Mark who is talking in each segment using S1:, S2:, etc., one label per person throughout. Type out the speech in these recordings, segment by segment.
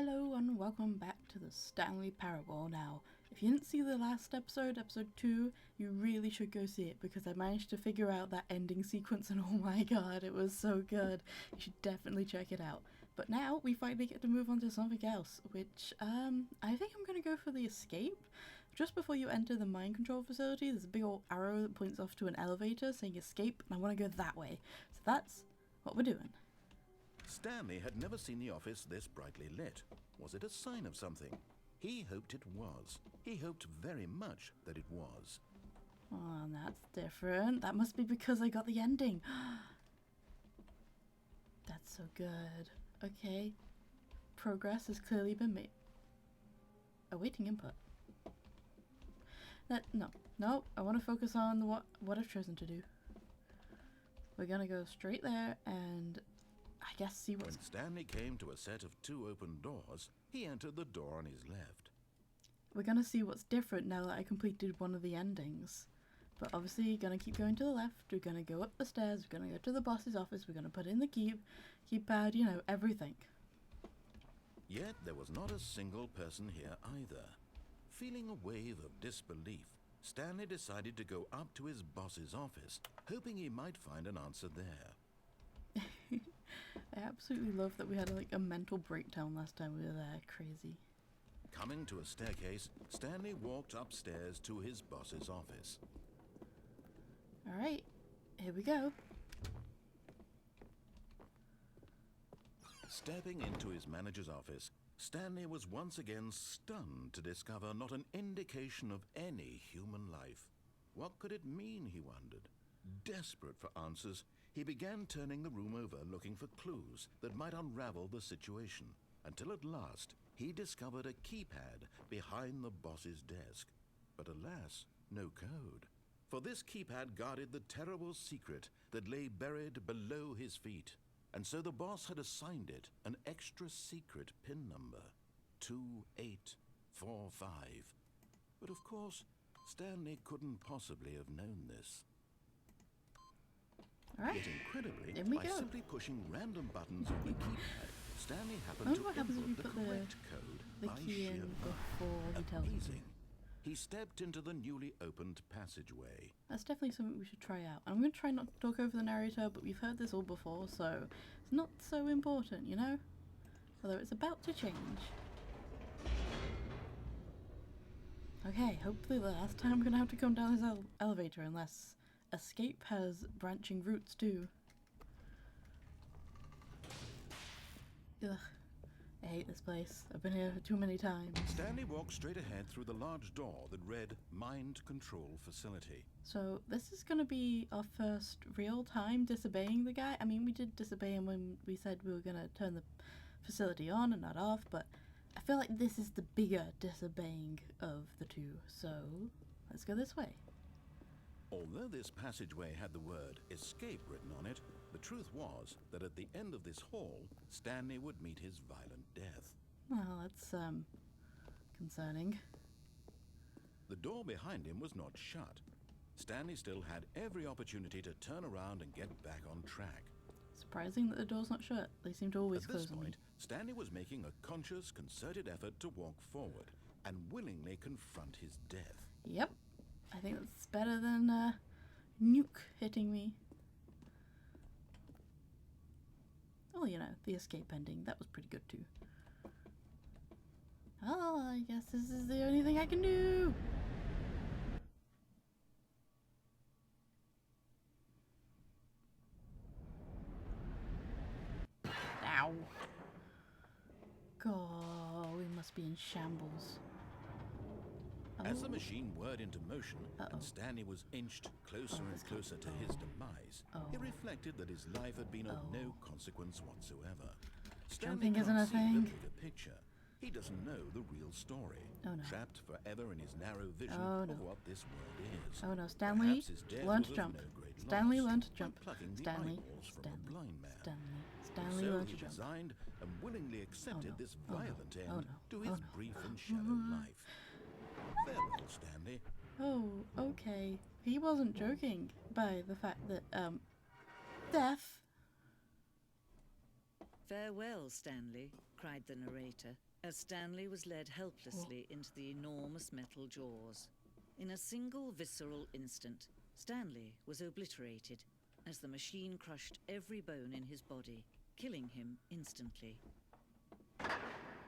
S1: Hello and welcome back to the Stanley Parable. Now, if you didn't see the last episode, episode 2, you really should go see it because I managed to figure out that ending sequence and oh my god, it was so good. You should definitely check it out. But now we finally get to move on to something else, which I think I'm going to go for the escape. Just before you enter the mind control facility, there's a big old arrow that points off to an elevator saying escape, and I want to go that way. So that's what we're doing.
S2: Stanley had never seen the office this brightly lit. Was it a sign of something? He hoped it was. He hoped very much that it was.
S1: Oh, that's different. That must be because I got the ending. That's so good. Okay. Progress has clearly been made. Awaiting input. No. I want to focus on what I've chosen to do. We're gonna go straight there and I guess see what's...
S2: When Stanley came to a set of 2 open doors, he entered the door on his left.
S1: We're gonna see what's different now that I completed one of the endings. But obviously, you're gonna keep going to the left, we're gonna go up the stairs, we're gonna go to the boss's office, we're gonna put in the keypad, you know, everything.
S2: Yet there was not a single person here either. Feeling a wave of disbelief, Stanley decided to go up to his boss's office, hoping he might find an answer there.
S1: I absolutely love that we had like a mental breakdown last time we were there. Crazy.
S2: Coming to a staircase, Stanley walked upstairs to his boss's office.
S1: Alright, here we go.
S2: Stepping into his manager's office, Stanley was once again stunned to discover not an indication of any human life. What could it mean, he wondered. Desperate for answers, he began turning the room over looking for clues that might unravel the situation, until at last he discovered a keypad behind the boss's desk. But alas, no code. For this keypad guarded the terrible secret that lay buried below his feet. And so the boss had assigned it an extra secret PIN number, 2845. But of course, Stanley couldn't possibly have known this.
S1: Alright,
S2: Yet incredibly,
S1: in we
S2: by
S1: go.
S2: simply pushing random buttons on the keypad, Stanley happened to
S1: what happens if you
S2: input the
S1: put
S2: correct code
S1: the
S2: by
S1: key
S2: sheer
S1: in
S2: luck.
S1: before he tells you to.
S2: Amazing. He stepped into the newly opened passageway.
S1: That's definitely something we should try out. I'm going to try not to talk over the narrator, but we've heard this all before, so it's not so important, you know? Although it's about to change. Okay, hopefully the last time I'm going to have to come down this elevator unless escape has branching routes too. Ugh, I hate this place. I've been here too many times.
S2: Stanley walked straight ahead through the large door that read Mind Control Facility.
S1: So this is going to be our first real time disobeying the guy. I mean, we did disobey him when we said we were going to turn the facility on and not off, but I feel like this is the bigger disobeying of the two. So let's go this way.
S2: Although this passageway had the word escape written on it, the truth was that at the end of this hall, Stanley would meet his violent death.
S1: Well, that's concerning.
S2: The door behind him was not shut. Stanley still had every opportunity to turn around and get back on track.
S1: Surprising that the door's not shut. They seem to always
S2: At this
S1: close on me.
S2: point, Stanley was making a conscious, concerted effort to walk forward and willingly confront his death.
S1: Yep. I think that's better than nuke hitting me. Oh, you know, the escape ending. That was pretty good too. Oh, I guess this is the only thing I can do. Ow. God, we must be in shambles.
S2: As the machine whirred into motion and Stanley was inched closer and
S1: this
S2: closer to his demise, he reflected that his life had been of no consequence whatsoever.
S1: Jumping
S2: Stanley
S1: isn't a
S2: can't see
S1: thing.
S2: the bigger picture. He doesn't know the real story,
S1: Oh, no.
S2: trapped forever in his narrow vision
S1: Oh,
S2: of
S1: no.
S2: what this world is.
S1: Oh no, Stanley,
S2: Perhaps his death
S1: learn
S2: was
S1: to
S2: of
S1: jump.
S2: no great
S1: Stanley,
S2: loss,
S1: learn to
S2: by
S1: jump.
S2: plucking the
S1: Stanley,
S2: eyeballs from a
S1: Stanley,
S2: blind man.
S1: Stanley,
S2: So
S1: learn
S2: he
S1: to jump.
S2: resigned and willingly accepted
S1: no.
S2: this
S1: Oh, no.
S2: violent
S1: Oh,
S2: end
S1: no.
S2: to
S1: Oh,
S2: his
S1: no.
S2: brief and shallow life. Farewell, Stanley.
S1: Oh, okay. He wasn't joking by the fact that, death.
S3: Farewell, Stanley. cried the narrator, as Stanley was led helplessly into the enormous metal jaws. In a single visceral instant, Stanley was obliterated as the machine crushed every bone in his body, killing him instantly.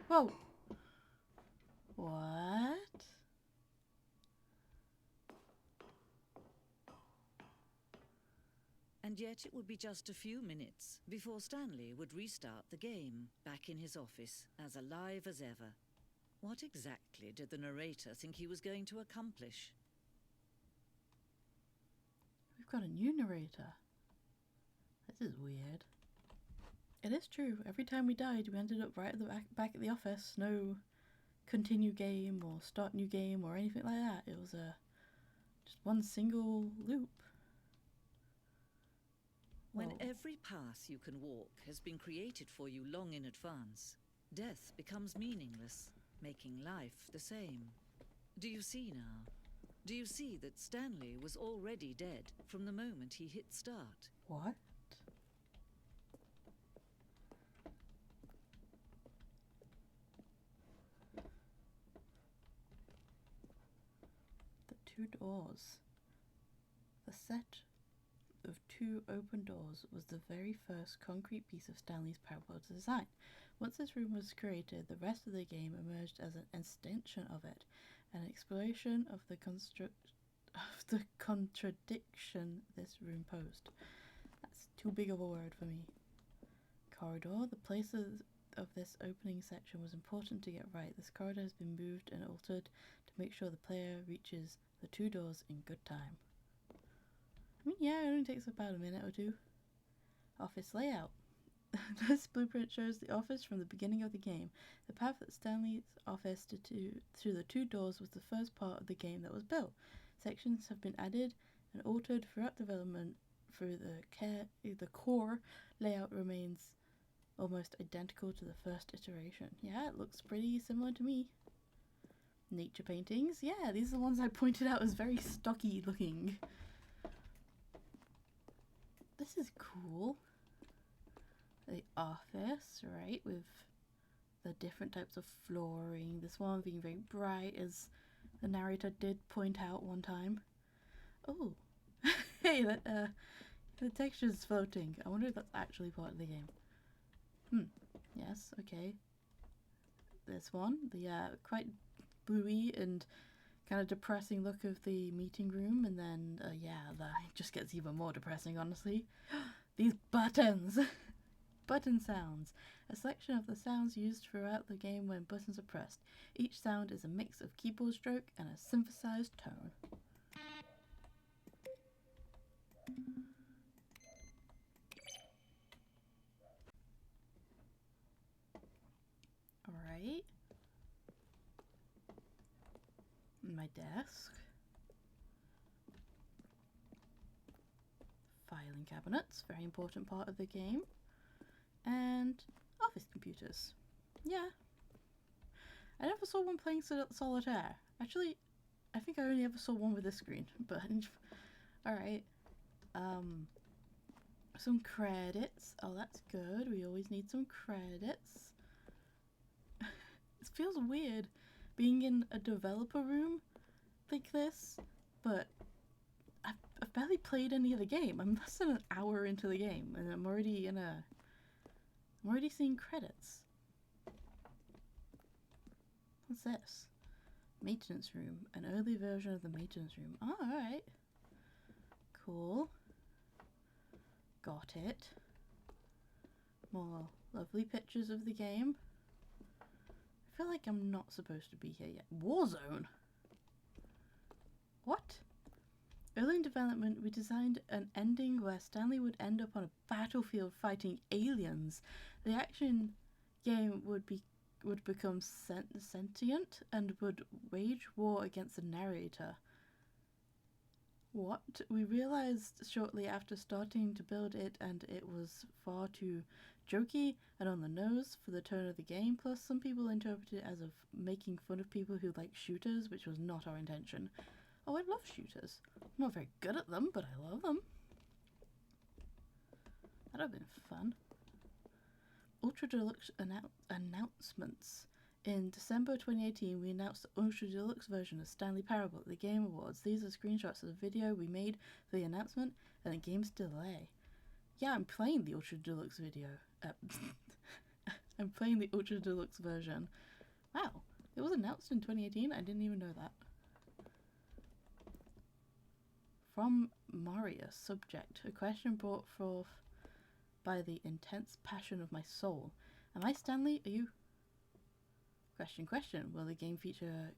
S1: Whoa. What?
S3: And yet it would be just a few minutes before Stanley would restart the game, back in his office, as alive as ever. What exactly did the narrator think he was going to accomplish?
S1: We've got a new narrator. This is weird. It is true. Every time we died, we ended up right at the back at the office. No continue game or start new game or anything like that. It was just one single loop.
S3: When
S1: Whoa.
S3: every path you can walk has been created for you long in advance, death becomes meaningless, making life the same. Do you see now? Do you see that Stanley was already dead from the moment he hit start?
S1: What? The two doors. The set of two open doors was the very first concrete piece of Stanley's parallel design. Once this room was created, the rest of the game emerged as an extension of it, an exploration of the contradiction this room posed. That's too big of a word for me. Corridor. The place of this opening section was important to get right. This corridor has been moved and altered to make sure the player reaches the two doors in good time. I mean, yeah, it only takes about a minute or two. Office layout. This blueprint shows the office from the beginning of the game. The path that Stanley's office through the two doors was the first part of the game that was built. Sections have been added and altered throughout development. Through the core layout remains almost identical to the first iteration. Yeah, it looks pretty similar to me. Nature paintings. Yeah, these are the ones I pointed out as very stocky looking. This is cool. The office, right, with the different types of flooring. This one being very bright, as the narrator did point out one time. Oh, hey, the texture's floating. I wonder if that's actually part of the game. Yes, okay. This one, the quite bluey and kind of depressing look of the meeting room, and then that just gets even more depressing, honestly. These buttons. Button sounds. A selection of the sounds used throughout the game when buttons are pressed. Each sound is a mix of keyboard stroke and a synthesized tone. Alright. My desk. Filing cabinets, very important part of the game. And office computers. Yeah. I never saw one playing solitaire. Actually, I think I only ever saw one with this screen, but alright. Some credits. Oh, that's good. We always need some credits. It feels weird being in a developer room like this, but I've barely played any of the game. I'm less than an hour into the game, and I'm already seeing credits. What's this? Maintenance room. An early version of the maintenance room. Oh, alright. Cool. Got it. More lovely pictures of the game. I feel like I'm not supposed to be here yet. Warzone? What? Early in development, we designed an ending where Stanley would end up on a battlefield fighting aliens. The action game would become sentient and would wage war against the narrator. What? We realized shortly after starting to build it, and it was far too jokey and on the nose for the tone of the game. Plus, some people interpreted it as making fun of people who like shooters, which was not our intention. Oh, I love shooters. I'm not very good at them, but I love them. That'd have been fun. Ultra Deluxe announcements. In December 2018, we announced the Ultra Deluxe version of Stanley Parable at the Game Awards. These are screenshots of the video we made for the announcement and the game's delay. Yeah, I'm playing the Ultra Deluxe video. I'm playing the Ultra Deluxe version. Wow, it was announced in 2018? I didn't even know that. From Marius, subject. A question brought forth by the intense passion of my soul. Am I Stanley? Are you? Question. Will the game feature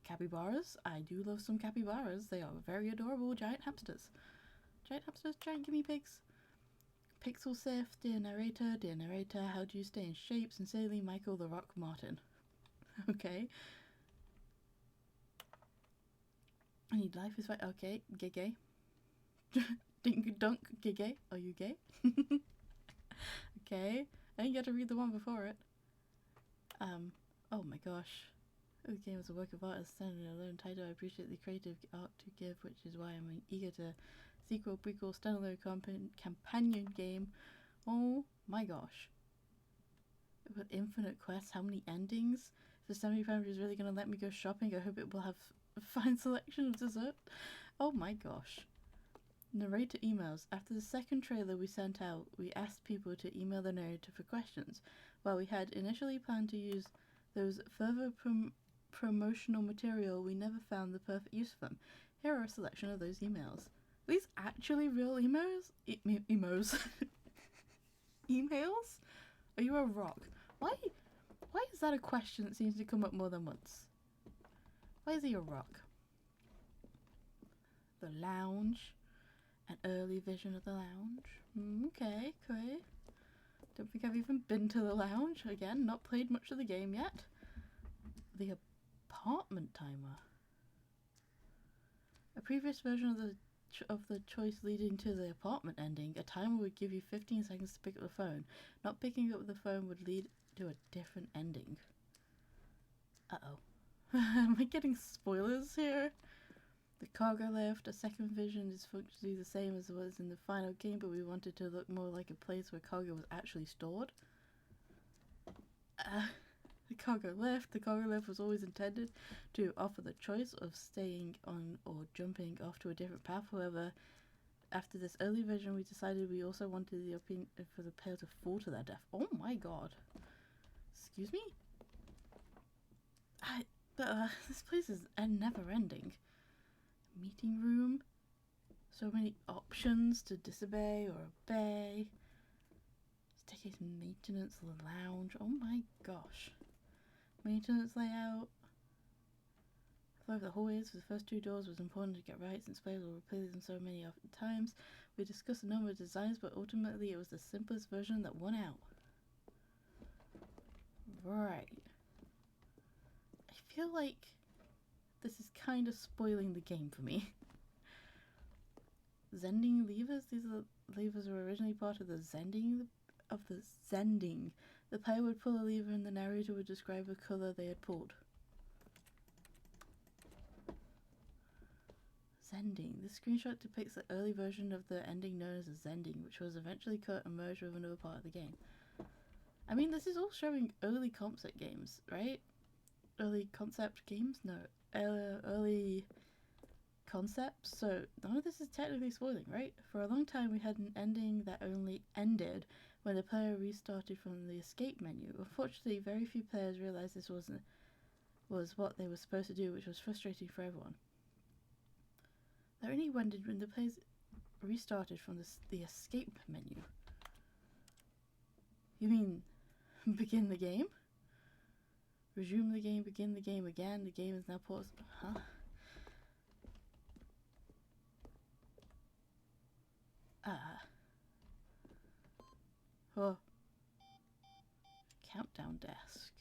S1: capybaras? I do love some capybaras. They are very adorable giant hamsters. Giant guinea pigs. Pixel Sif, dear narrator, how do you stay in shape? Sincerely, Michael the Rock Martin. Okay. I need life is right. Okay, gay. Dink dunk, gay. Are you gay? Okay. I didn't get to read the one before it. Oh my gosh. The game is a work of art as standing alone title. I appreciate the creative art to give, which is why I'm eager to sequel, prequel, standalone companion game. Oh my gosh. With infinite quests, how many endings? If the Stanley Foundry is really going to let me go shopping, I hope it will have a fine selection of dessert. Oh my gosh. Narrator emails. After the second trailer we sent out, we asked people to email the narrator for questions. While we had initially planned to use those further promotional material, we never found the perfect use for them. Here are a selection of those emails. Are these actually real emos? Emos. Emails? Are you a rock? Why is that a question that seems to come up more than once? Why is he a rock? The lounge. An early vision of the lounge. Okay. Don't think I've even been to the lounge. Again, not played much of the game yet. The apartment timer. A previous version of the choice leading to the apartment ending, a timer would give you 15 seconds to pick up the phone. Not picking up the phone would lead to a different ending. Uh-oh. Am I getting spoilers here? The cargo lift, a second vision, is functionally the same as it was in the final game, but we wanted to look more like a place where cargo was actually stored. The cargo lift was always intended to offer the choice of staying on or jumping off to a different path. However, after this early version, we decided we also wanted the option for the player to fall to their death. Oh my god. Excuse me? This place is never ending. Meeting room. So many options to disobey or obey. Staircase maintenance, the lounge. Oh my gosh. Maintenance layout. Flow of the hallways for the first two doors was important to get right since players will replay them so many times. We discussed a number of designs, but ultimately it was the simplest version that won out. Right. I feel like this is kind of spoiling the game for me. Zending levers? These levers were originally part of the zending. The player would pull a lever and the narrator would describe the colour they had pulled. Zending. This screenshot depicts the early version of the ending known as a zending, which was eventually cut and merged with another part of the game. I mean, this is all showing early concept games, right? Early concept games? No. Early concepts, so none of this is technically spoiling, right? For a long time we had an ending that only ended when the player restarted from the escape menu. Unfortunately, very few players realized this was what they were supposed to do, which was frustrating for everyone. That only ended when the players restarted from the escape menu. You mean begin the game? Resume the game, begin the game again. The game is now paused. Huh? Oh. Countdown desk.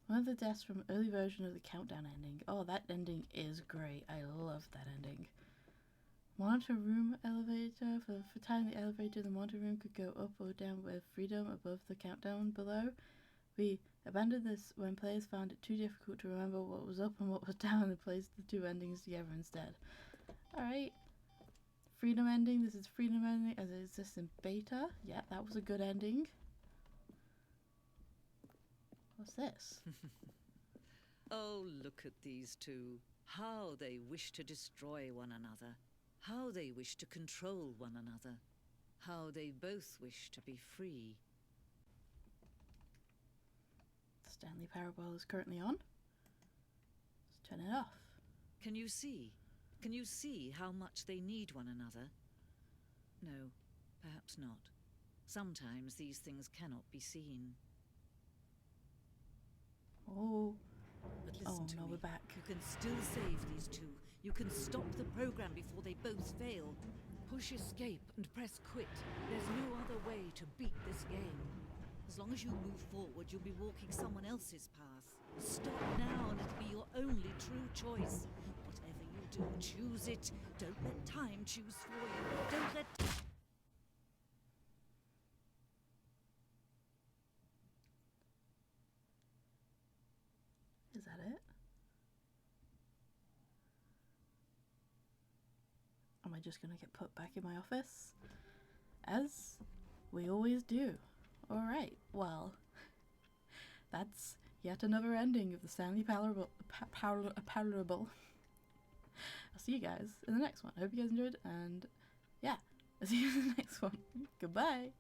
S1: One of the desks from early version of the countdown ending. Oh, that ending is great. I love that ending. Monitor room elevator. For time the elevator in the monitor room could go up or down with freedom above the countdown below. We abandoned this when players found it too difficult to remember what was up and what was down and placed the two endings together instead. Alright. Freedom ending. This is freedom ending as it exists in beta. Yeah, that was a good ending. What's this?
S3: Oh, look at these two. How they wish to destroy one another. How they wish to control one another. How they both wish to be free.
S1: The Stanley Parable is currently on. Let's turn it off.
S3: Can you see? Can you see how much they need one another? No, perhaps not. Sometimes these things cannot be seen.
S1: Oh.
S3: But
S1: Oh
S3: listen to
S1: no,
S3: me.
S1: we're back.
S3: You can still save these two. You can stop the program before they both fail. Push escape and press quit. There's no other way to beat this game. As long as you move forward, you'll be walking someone else's path. Stop now and it'll be your only true choice. Whatever you do, choose it. Don't let time choose for you. Don't let...
S1: Is that it? Am I just gonna get put back in my office? As we always do. Alright, well, that's yet another ending of the Stanley Parable. Parable. I'll see you guys in the next one. I hope you guys enjoyed, and yeah, I'll see you in the next one. Goodbye!